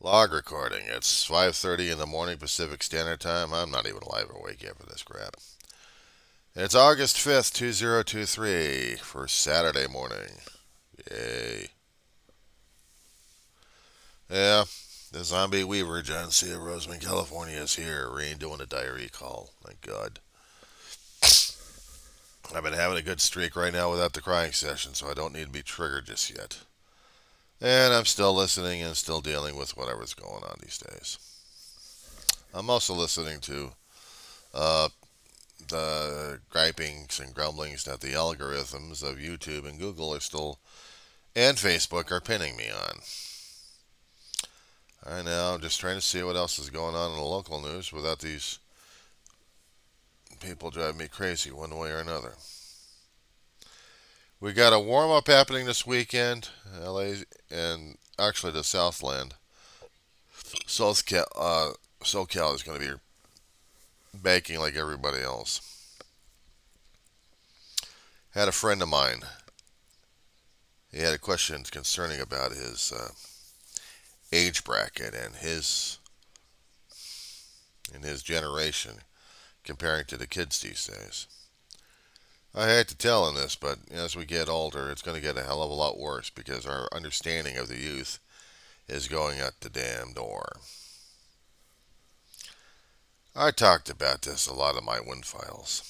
Log recording. It's 5:30 in the morning Pacific Standard Time. I'm not even alive or awake yet for this crap. It's August 5th, 2023 for Saturday morning. Yay. Yeah, the zombie weaver, John C. of Roseman, California is here. We ain't doing a diary call. Thank God. I've been having a good streak right now without the crying session, so I don't need to be triggered just yet. And I'm still listening and still dealing with whatever's going on these days. I'm also listening to uh, the gripings and grumblings that the algorithms of YouTube and Google are still, and Facebook are pinning me on. I know, I'm just trying to see what else is going on in the local news without these people driving me crazy one way or another. We got a warm up happening this weekend, LA and actually the Southland. SoCal is going to be baking like everybody else. Had a friend of mine. He had a question concerning about his age bracket and his generation comparing to the kids these days. I hate to tell him this, but as we get older, it's going to get a hell of a lot worse because our understanding of the youth is going out the damn door. I talked about this a lot in my Win files.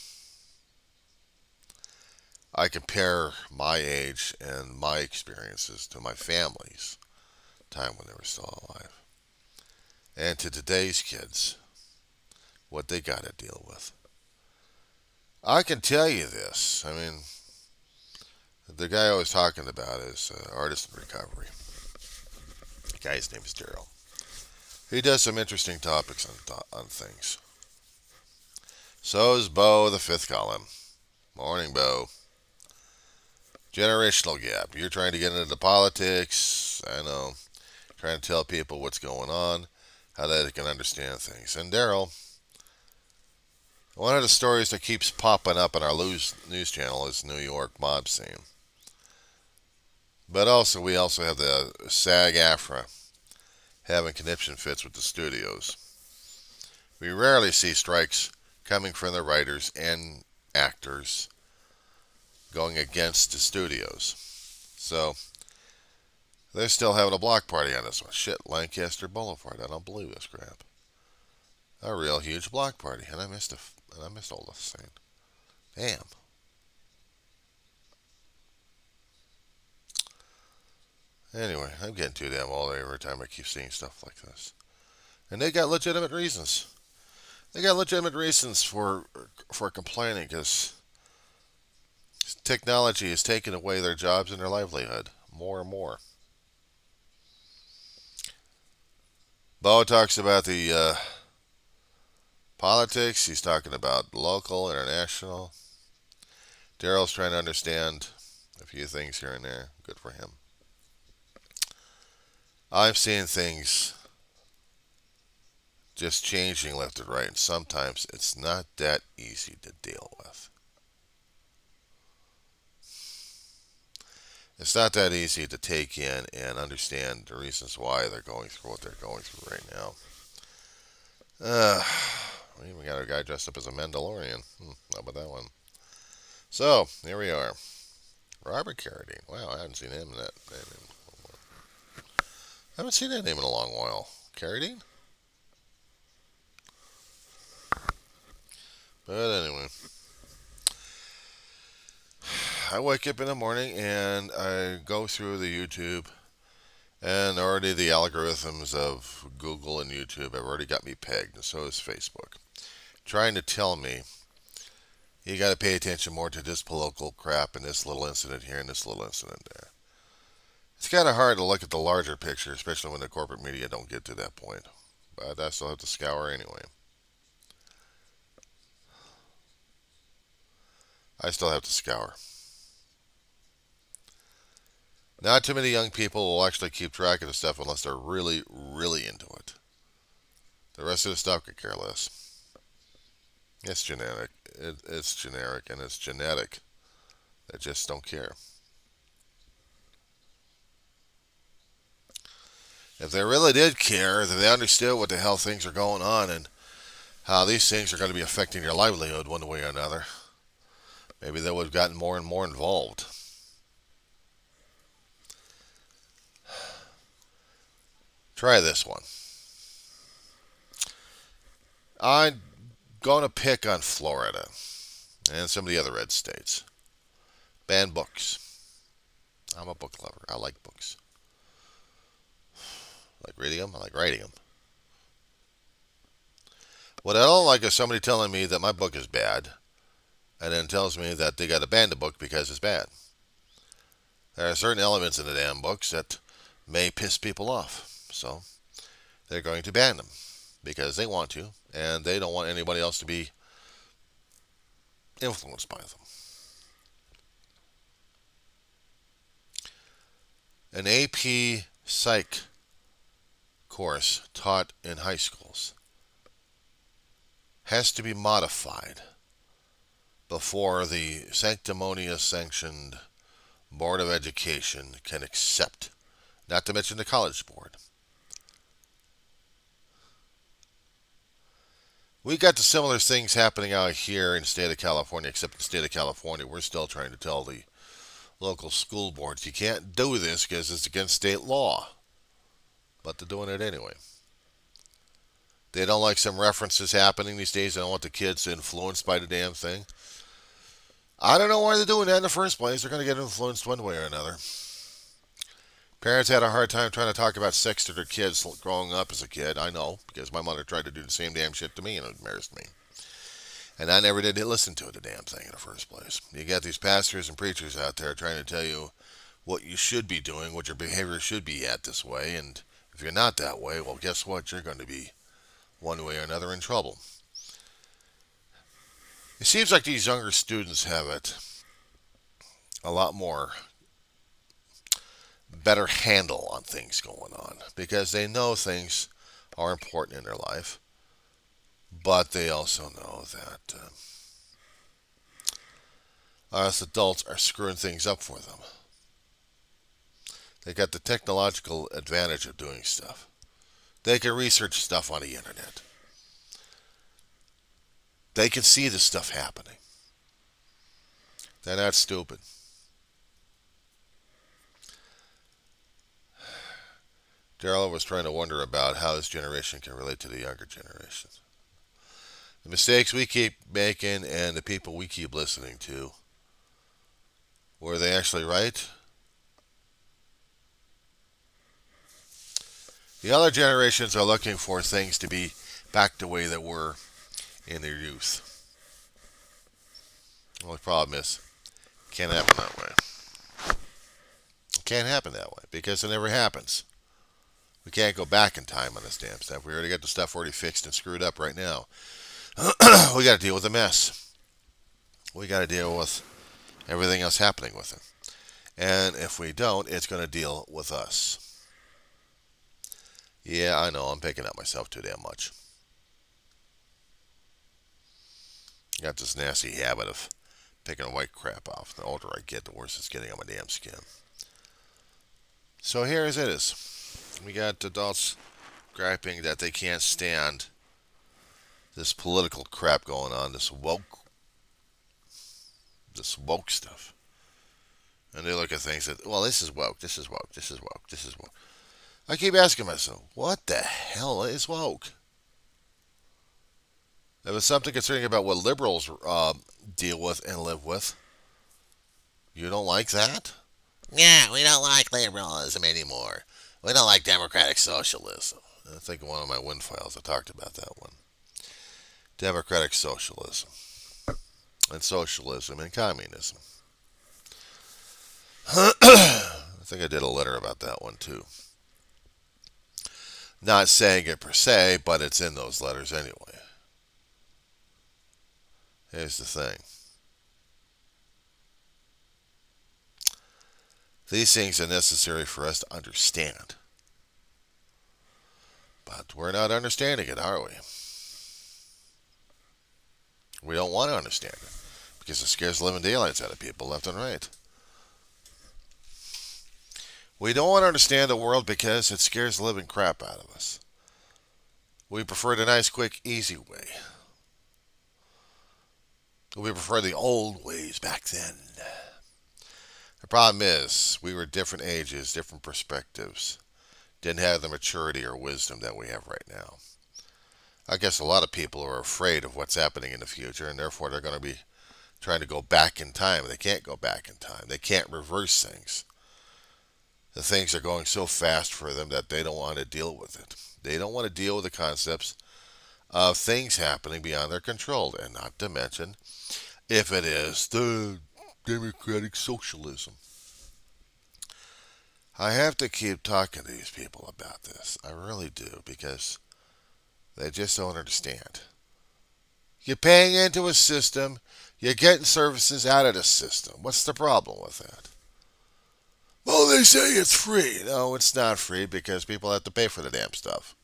I compare my age and my experiences to my family's time when they were still alive and to today's kids, what they got to deal with. I can tell you this. I mean, the guy I was talking about is Artist in Recovery. The guy's name is Daryl. He does some interesting topics on things. So is Bo, the fifth column. Morning, Bo. Generational gap. You're trying to get into politics. I know. Trying to tell people what's going on, how they can understand things. And Daryl, one of the stories that keeps popping up on our news channel is New York mob scene. But also, we also have the SAG-AFTRA having conniption fits with the studios. We rarely see strikes coming from the writers and actors going against the studios. So, they're still having a block party on this one. Shit, Lancaster Boulevard. I don't believe this crap. A real huge block party, and I missed all this thing. Damn. Anyway, I'm getting too damn old every time I keep seeing stuff like this. And they got legitimate reasons. They got legitimate reasons for complaining because technology is taking away their jobs and their livelihood more and more. Bo talks about the politics. He's talking about local, international. Daryl's trying to understand a few things here and there. Good for him. I'm seeing things just changing left and right, and sometimes it's not that easy to deal with. It's not that easy to take in and understand the reasons why they're going through what they're going through right now. We even got a guy dressed up as a Mandalorian. How about that one? So, here we are. Robert Carradine. Wow, I haven't seen him in that name. I haven't seen that name in a long while. Carradine? But anyway. I wake up in the morning and I go through the YouTube, and already the algorithms of Google and YouTube have already got me pegged, and so is Facebook. Trying to tell me you got to pay attention more to this political crap and this little incident here and this little incident there. It's kind of hard to look at the larger picture, especially when the corporate media don't get to that point. But I still have to scour anyway. I still have to scour. Not too many young people will actually keep track of the stuff unless they're really, really into it. The rest of the stuff could care less. It's genetic. It's generic and it's genetic. They just don't care. If they really did care, if they understood what the hell things are going on and how these things are going to be affecting your livelihood one way or another, maybe they would have gotten more and more involved. Try this one. I'm going to pick on Florida and some of the other red states. Ban books. I'm a book lover. I like books. I like reading them. I like writing them. What I don't like is somebody telling me that my book is bad and then tells me that they got to ban the book because it's bad. There are certain elements in the damn books that may piss people off. So they're going to ban them because they want to, and they don't want anybody else to be influenced by them. An AP Psych course taught in high schools has to be modified before the sanctimonious sanctioned Board of Education can accept, not to mention the College Board. We got the similar things happening out here in the state of California, except in the state of California, we're still trying to tell the local school boards you can't do this because it's against state law. But they're doing it anyway. They don't like some references happening these days. They don't want the kids influenced by the damn thing. I don't know why they're doing that in the first place. They're going to get influenced one way or another. Parents had a hard time trying to talk about sex to their kids growing up as a kid. I know, because my mother tried to do the same damn shit to me and it embarrassed me. And I never did listen to the damn thing in the first place. You got these pastors and preachers out there trying to tell you what you should be doing, what your behavior should be at this way. And if you're not that way, well, guess what? You're going to be one way or another in trouble. It seems like these younger students have it a lot more better handle on things going on because they know things are important in their life, but they also know that us adults are screwing things up for them. They got the technological advantage of doing stuff. They can research stuff on the internet. They can see this stuff happening. They're not stupid. Daryl was trying to wonder about how this generation can relate to the younger generation. The mistakes we keep making and the people we keep listening to, were they actually right? The other generations are looking for things to be back the way they were in their youth. The only problem is, it can't happen that way. It can't happen that way because it never happens. We can't go back in time on this damn stuff. We already got the stuff already fixed and screwed up right now. We got to deal with the mess. We got to deal with everything else happening with it. And if we don't, it's going to deal with us. Yeah, I know, I'm picking up myself too damn much. Got this nasty habit of picking white crap off. The older I get, the worse it's getting on my damn skin. So here as it is. We got adults griping that they can't stand this political crap going on, this woke stuff. And they look at things that, well, this is woke, this is woke, this is woke, this is woke. I keep asking myself, what the hell is woke? If it's something concerning about what liberals deal with and live with, you don't like that? Yeah, we don't like liberalism anymore. We don't like democratic socialism. I think in one of my wind files I talked about that one. Democratic socialism. And socialism and communism. I think I did a letter about that one too. Not saying it per se, but it's in those letters anyway. Here's the thing. These things are necessary for us to understand. But we're not understanding it, are we? We don't want to understand it because it scares the living daylights out of people left and right. We don't want to understand the world because it scares the living crap out of us. We prefer the nice, quick, easy way. We prefer the old ways back then. The problem is, we were different ages, different perspectives. Didn't have the maturity or wisdom that we have right now. I guess a lot of people are afraid of what's happening in the future, and therefore they're going to be trying to go back in time. They can't go back in time. They can't reverse things. The things are going so fast for them that they don't want to deal with it. They don't want to deal with the concepts of things happening beyond their control, and not to mention if it is the democratic socialism. I have to keep talking to these people about this. I really do, because they just don't understand. You're paying into a system, you're getting services out of the system. What's the problem with that? Well, they say it's free. No, it's not free because people have to pay for the damn stuff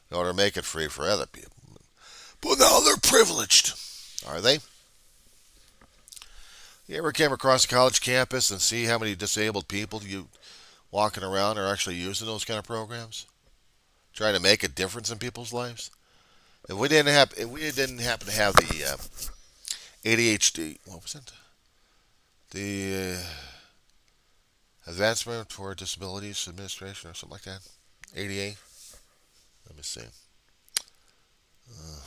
in order to make it free for other people. But now they're privileged. Are they? You ever came across a college campus and see how many disabled people you walking around are actually using those kind of programs? Trying to make a difference in people's lives? If we didn't happen to have the ADHD, what was it? The Advancement for Disabilities Administration or something like that. ADA. Let me see. Uh,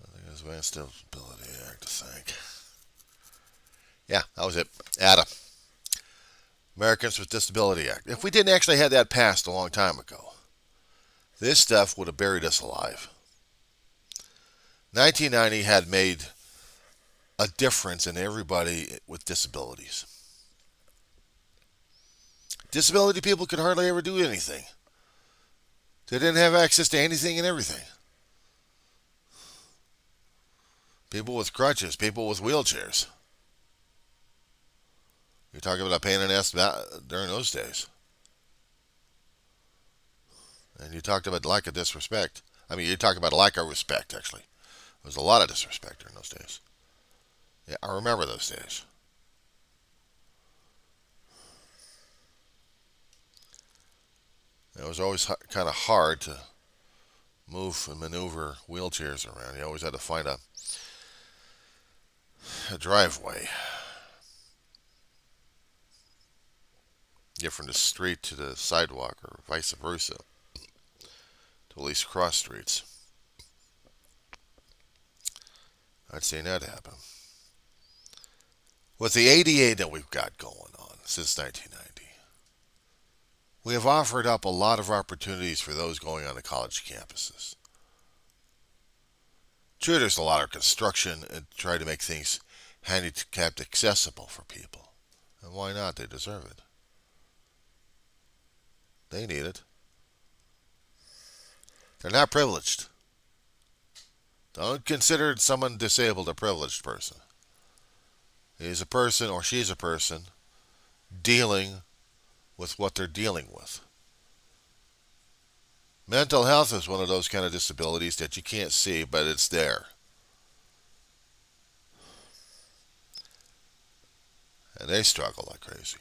I think it was Advanced Disability Act, I think. Yeah, that was it. ADA. Americans with Disability Act. If we didn't actually have that passed a long time ago, this stuff would have buried us alive. 1990 had made a difference in everybody with disabilities. Disability people could hardly ever do anything. They didn't have access to anything and everything. People with crutches, people with wheelchairs. You're talking about a pain in the ass during those days. And you talked about lack of disrespect. I mean, you talked about a lack of respect, actually. There was a lot of disrespect during those days. Yeah, I remember those days. It was always kind of hard to move and maneuver wheelchairs around. You always had to find a driveway. Get from the street to the sidewalk or vice versa. To at least cross streets. I'd seen that happen. With the ADA that we've got going on since 1990, we have offered up a lot of opportunities for those going on to college campuses. Sure, there's a lot of construction and try to make things handicapped accessible for people. And why not? They deserve it. They need it. They're not privileged. Don't consider someone disabled a privileged person. He's a person or she's a person dealing with what they're dealing with. Mental health is one of those kind of disabilities that you can't see, but it's there. And they struggle like crazy.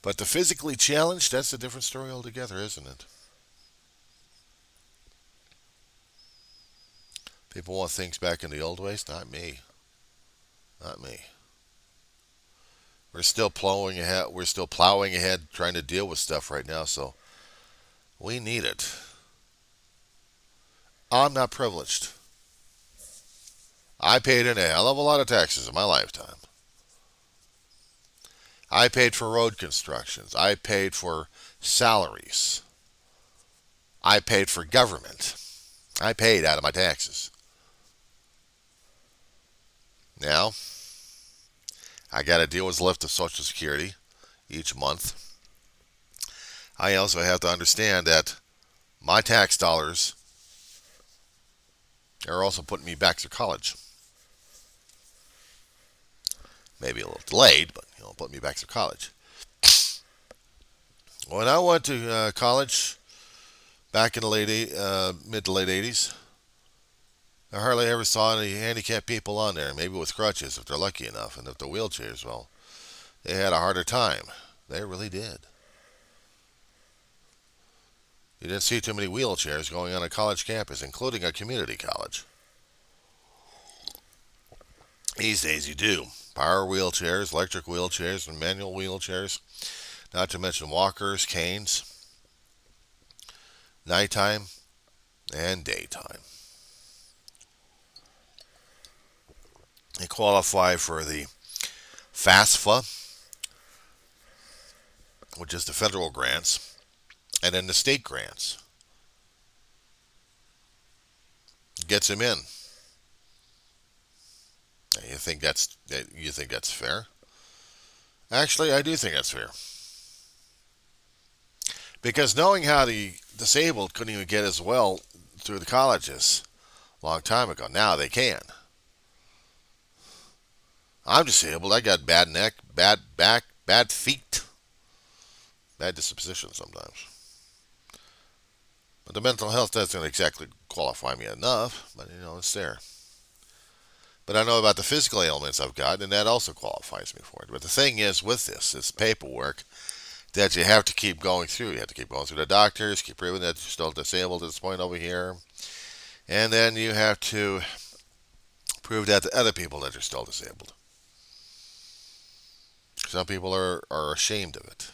But the physically challenged, that's a different story altogether, isn't it? People want things back in the old ways? Not me. Not me. We're still plowing ahead. We're still plowing ahead, trying to deal with stuff right now. So we need it. I'm not privileged. I paid in a hell of a lot of taxes in my lifetime. I paid for road constructions. I paid for salaries. I paid for government. I paid out of my taxes. Now, I got to deal with the lift of Social Security each month. I also have to understand that my tax dollars are also putting me back through college. Maybe a little delayed, but putting me back through college. When I went to college Back in the mid to late 80s, I hardly ever saw any handicapped people on there. Maybe with crutches if they're lucky enough, and if they're wheelchairs, well, they had a harder time. They really did. You didn't see too many wheelchairs going on a college campus, including a community college. These days you do. Power wheelchairs, electric wheelchairs, and manual wheelchairs. Not to mention walkers, canes, nighttime and daytime. They qualify for the FAFSA, which is the federal grants, and then the state grants. Gets them in. You think that's fair? Actually, I do think that's fair. Because knowing how the disabled couldn't even get as well through the colleges a long time ago, now they can. I'm disabled. I got bad neck, bad back, bad feet, bad disposition sometimes. But the mental health doesn't exactly qualify me enough, but it's there. But I know about the physical ailments I've got, and that also qualifies me for it. But the thing is with this, it's paperwork that you have to keep going through. You have to keep going through the doctors, keep proving that you're still disabled at this point over here. And then you have to prove that to other people that you're still disabled. Some people are ashamed of it.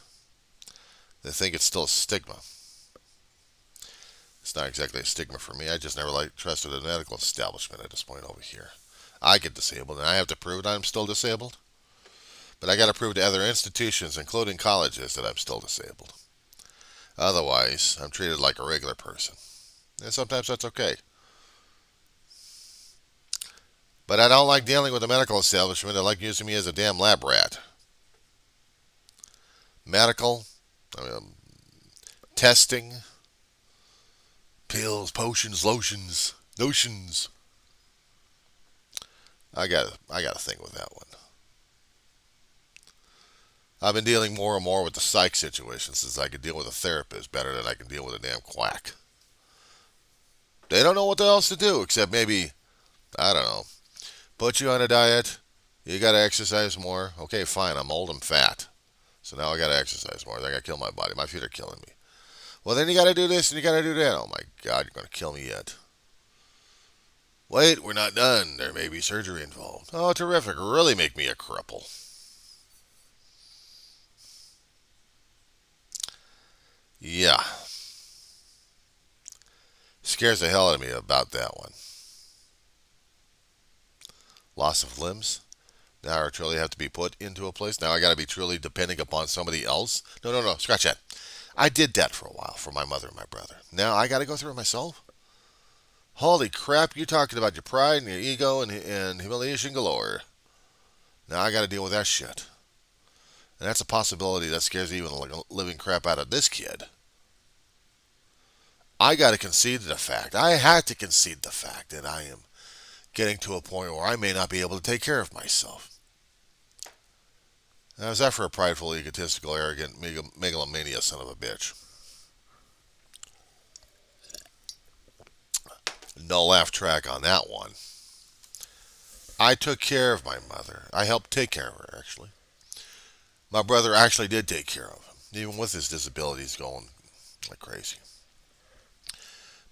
They think it's still a stigma. It's not exactly a stigma for me. I just never trusted a medical establishment at this point over here. I get disabled, and I have to prove that I'm still disabled. But I got to prove to other institutions, including colleges, that I'm still disabled. Otherwise, I'm treated like a regular person. And sometimes that's okay. But I don't like dealing with a medical establishment. They like using me as a damn lab rat. Medical, testing, pills, potions, lotions, notions. I got a thing with that one. I've been dealing more and more with the psych situation since I can deal with a therapist better than I can deal with a damn quack. They don't know what else to do except maybe, I don't know, put you on a diet. You got to exercise more. Okay, fine. I'm old. I'm fat. So now I got to exercise more. I got to kill my body. My feet are killing me. Well, then you got to do this and you got to do that. Oh my God, you're going to kill me yet. Wait, we're not done. There may be surgery involved. Oh, terrific. Really make me a cripple. Yeah. Scares the hell out of me about that one. Loss of limbs. Now I truly have to be put into a place. Now I got to be truly depending upon somebody else. No. Scratch that. I did that for a while for my mother and my brother. Now I got to go through it myself? Holy crap, you're talking about your pride and your ego and humiliation galore. Now I got to deal with that shit. And that's a possibility that scares even the living crap out of this kid. I got to concede the fact. I had to concede the fact that I am getting to a point where I may not be able to take care of myself. Now, is that for a prideful, egotistical, arrogant, megalomania son of a bitch? No laugh track on that one. I took care of my mother. I helped take care of her, actually. My brother actually did take care of him, even with his disabilities going like crazy.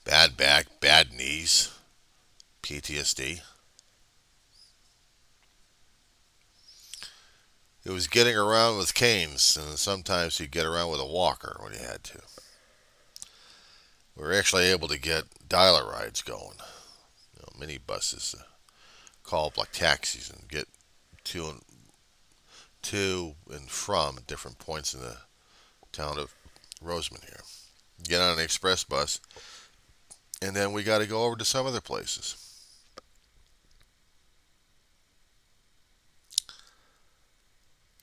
Bad back, bad knees, PTSD. It was getting around with canes, and sometimes he'd get around with a walker when he had to. We were actually able to get dial rides going. Mini buses called like taxis and get to and from different points in the town of Roseman here. Get on an express bus, and then we got to go over to some other places.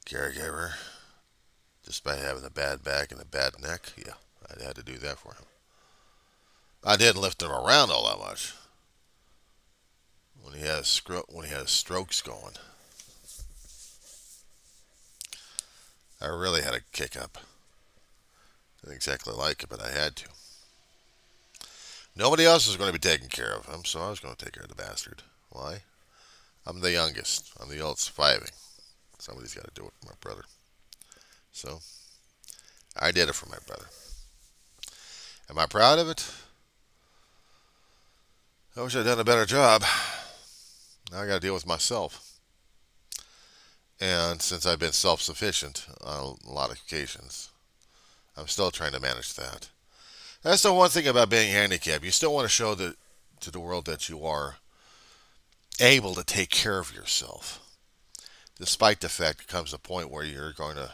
Caregiver, just by having a bad back and a bad neck, yeah, I had to do that for him. I didn't lift him around all that much when he had strokes going. I really had a kick up. Didn't exactly like it, but I had to. Nobody else was going to be taking care of him, so I was going to take care of the bastard. Why? I'm the youngest. I'm the old surviving. Somebody's got to do it for my brother. So I did it for my brother. Am I proud of it? I wish I'd done a better job. Now I got to deal with myself. And since I've been self-sufficient on a lot of occasions, I'm still trying to manage that. That's the one thing about being handicapped. You still want to show to the world that you are able to take care of yourself. Despite the fact it comes a point where you're going to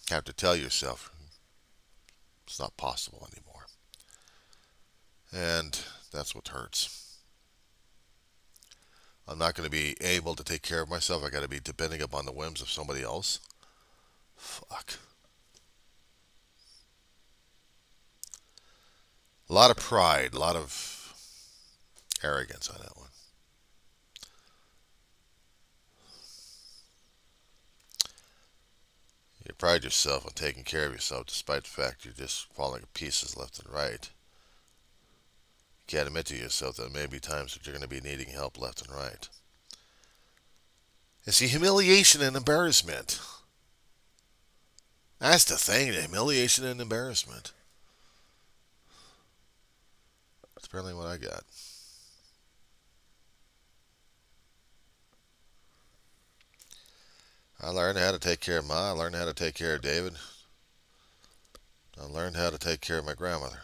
have to tell yourself it's not possible anymore. And that's what hurts. I'm not going to be able to take care of myself. I got to be depending upon the whims of somebody else. Fuck. A lot of pride, a lot of arrogance on that one. You pride yourself on taking care of yourself despite the fact you're just falling to pieces left and right. You can't admit to yourself that there may be times that you're going to be needing help left and right. It's the humiliation and embarrassment. That's the thing, the humiliation and embarrassment. That's apparently what I got. I learned how to take care of Ma. I learned how to take care of David. I learned how to take care of my grandmother.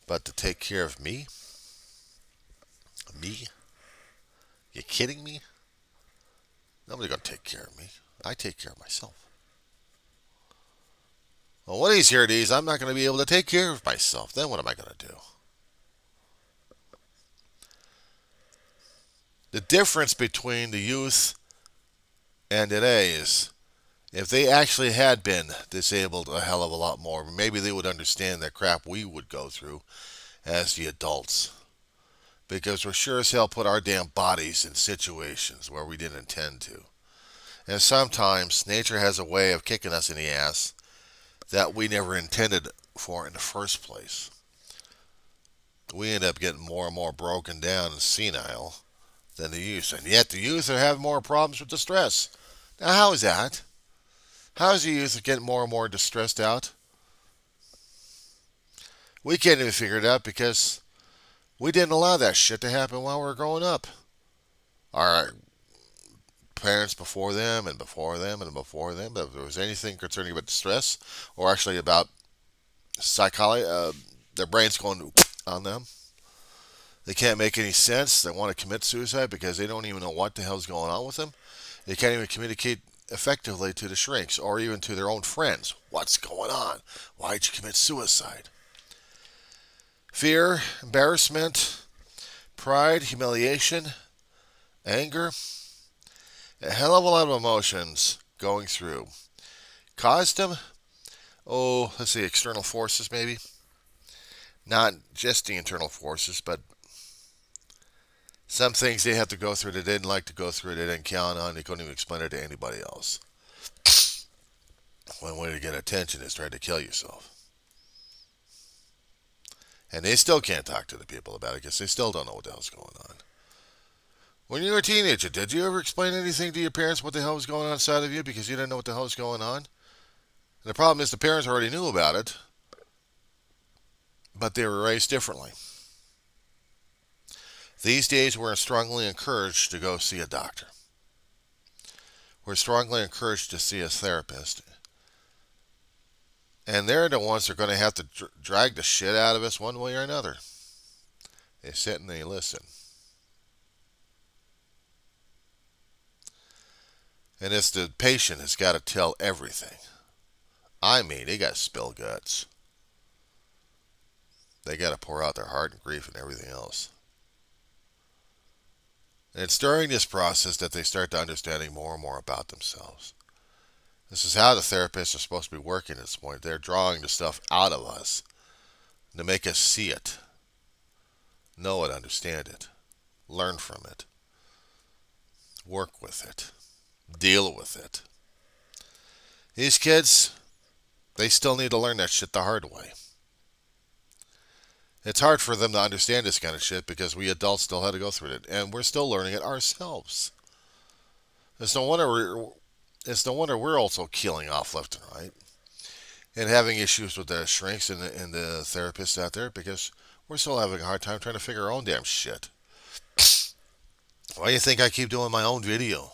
But to take care of me? Me? You kidding me? Nobody's going to take care of me. I take care of myself. Well, one of these here days, I'm not going to be able to take care of myself. Then what am I going to do? The difference between the youth and today is if they actually had been disabled a hell of a lot more, maybe they would understand the crap we would go through as the adults. Because we're sure as hell put our damn bodies in situations where we didn't intend to. And sometimes nature has a way of kicking us in the ass that we never intended for in the first place. We end up getting more and more broken down and senile than the youth. And yet the youth are having more problems with the stress. Now how is that? How is the youth getting more and more distressed out? We can't even figure it out because we didn't allow that shit to happen while we were growing up. Our parents before them and before them and before them, if there was anything concerning about distress or actually about psychology, their brains going on them. They can't make any sense. They want to commit suicide because they don't even know what the hell's going on with them. They can't even communicate effectively to the shrinks or even to their own friends. What's going on? Why'd you commit suicide? Fear, embarrassment, pride, humiliation, anger, a hell of a lot of emotions going through. Caused them, let's see, external forces maybe. Not just the internal forces, but some things they have to go through they didn't like to go through, they didn't count on, they couldn't even explain it to anybody else. One way to get attention is try to kill yourself. And they still can't talk to the people about it because they still don't know what the hell's going on. When you were a teenager, did you ever explain anything to your parents what the hell was going on inside of you because you didn't know what the hell was going on? And the problem is the parents already knew about it, but they were raised differently. These days, we're strongly encouraged to go see a doctor. We're strongly encouraged to see a therapist. And they're the ones that are going to have to drag the shit out of us one way or another. They sit and they listen. And it's the patient has got to tell everything. I mean, they got to spill guts. They got to pour out their heart and grief and everything else. And it's during this process that they start to understanding more and more about themselves. This is how the therapists are supposed to be working at this point. They're drawing the stuff out of us to make us see it, know it, understand it, learn from it, work with it, deal with it. These kids, They still need to learn that shit the hard way. It's hard for them to understand this kind of shit because we adults still had to go through it, and we're still learning it ourselves. It's no wonder we're also keeling off left and right and having issues with the shrinks and the therapists out there because we're still having a hard time trying to figure our own damn shit. Why do you think I keep doing my own video?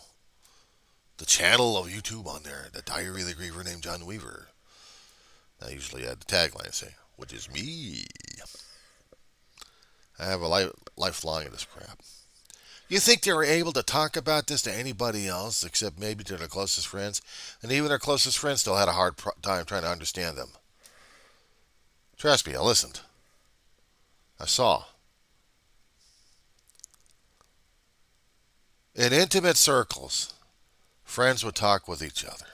The channel of YouTube on there, the Diary of the Griever named John Weaver. I usually add the tagline saying, which is me. I have a lifelong of this crap. You think they were able to talk about this to anybody else except maybe to their closest friends? And even their closest friends still had a hard time trying to understand them. Trust me, I listened. I saw. In intimate circles, friends would talk with each other.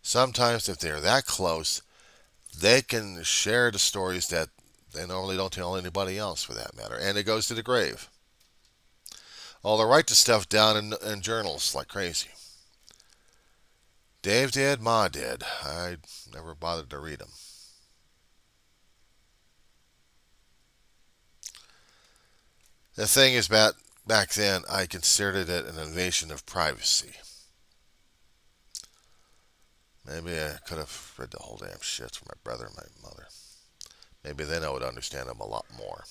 Sometimes, if they're that close, they can share the stories that they normally don't tell anybody else, for that matter. And it goes to the grave. Oh, they write the stuff down in journals like crazy. Dave did, Ma did. I never bothered to read them. The thing is, back then, I considered it an invasion of privacy. Maybe I could have read the whole damn shit from my brother and my mother. Maybe then I would understand them a lot more.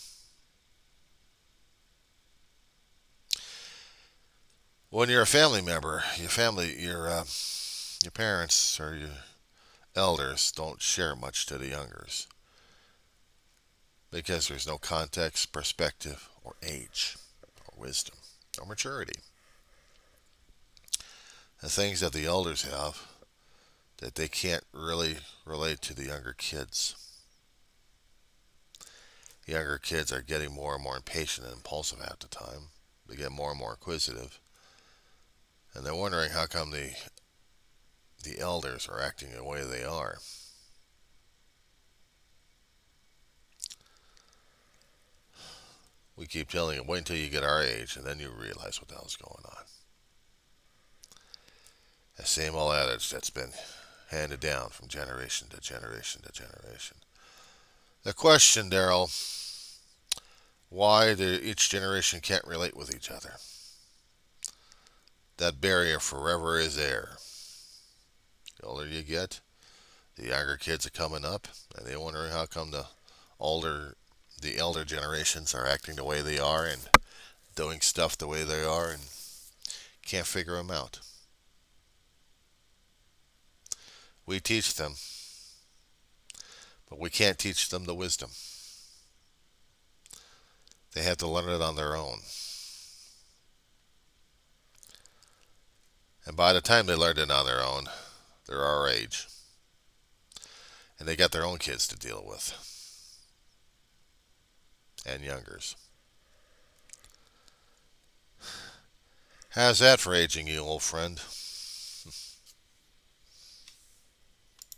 When you're a family member, your parents or your elders don't share much to the youngers because there's no context, perspective, or age, or wisdom, or maturity. The things that the elders have that they can't really relate to the younger kids. The younger kids are getting more and more impatient and impulsive at the time. They get more and more inquisitive. And they're wondering how come the elders are acting the way they are. We keep telling them, wait until you get our age, and then you realize what the hell's going on. The same old adage that's been handed down from generation to generation to generation. The question, Daryl, why each generation can't relate with each other. That barrier forever is there. The older you get, the younger kids are coming up, and they're wondering how come the elder generations are acting the way they are and doing stuff the way they are and can't figure them out. We teach them, but we can't teach them the wisdom. They have to learn it on their own. And by the time they learn it on their own, they're our age. And they got their own kids to deal with. And youngers. How's that for aging, you old friend?